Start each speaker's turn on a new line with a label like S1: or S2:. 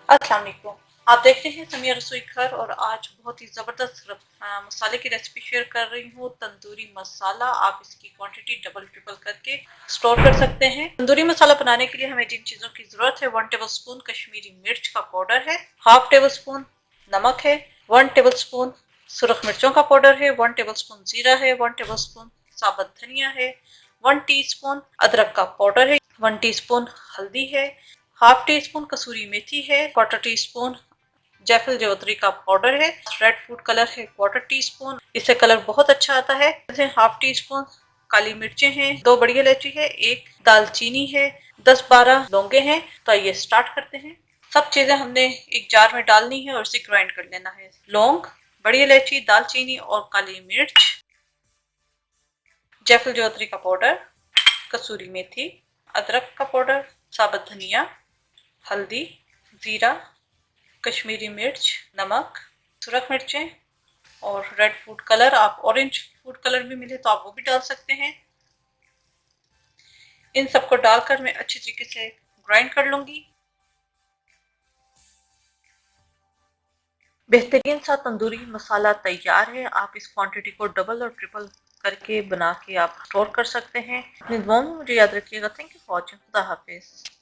S1: अस्सलाम वालेकुम। आप देख रहे हैं समिया रसोई घर और आज बहुत ही ज़बरदस्त मसाले की रेसिपी शेयर कर रही हूँ। तंदूरी मसाला, आप इसकी क्वांटिटी डबल ट्रिपल करके स्टोर कर सकते हैं। तंदूरी मसाला बनाने के लिए हमें जिन चीज़ों की ज़रूरत है, 1 टेबल स्पून कश्मीरी मिर्च का पाउडर है, हाफ टेबल स्पून नमक है, 1 टेबल स्पून सुरख मिर्चों का पाउडर है, 1 टेबल स्पून जीरा है, 1 टेबल स्पून साबुत धनिया है, 1 टीस्पून अदरक का पाउडर है, 1 टीस्पून हल्दी है, हाफ टी स्पून कसूरी मेथी है, 1/4 टी स्पून जायफल जावित्री का पाउडर है, रेड फूड कलर है 1/4 टी स्पून, इससे कलर बहुत अच्छा आता है। जैसे हाफ टी स्पून काली मिर्चें हैं, 2 बड़ी इलायची है, 1 दालचीनी है, 10-12 लौंगे हैं। तो आइए स्टार्ट करते हैं। सब चीजें हमने एक जार में डालनी है और इसे ग्राइंड कर लेना है। लौंग, बड़ी इलायची, दालचीनी और काली मिर्च, जायफल जावित्री का पाउडर, कसूरी मेथी, अदरक का पाउडर, साबुत धनिया, हल्दी, जीरा, कश्मीरी मिर्च, नमक, सुरख मिर्चें और रेड फूड कलर। आप ऑरेंज फूड कलर भी मिले तो आप वो भी डाल सकते हैं। इन सबको डालकर मैं अच्छी तरीके से ग्राइंड कर लूंगी। बेहतरीन सा तंदूरी मसाला तैयार है। आप इस क्वांटिटी को डबल और ट्रिपल करके बना के आप स्टोर कर सकते हैं। अपनी दुआओं में मुझे याद रखिएगा। Thank you for watching. खुदा हाफिज।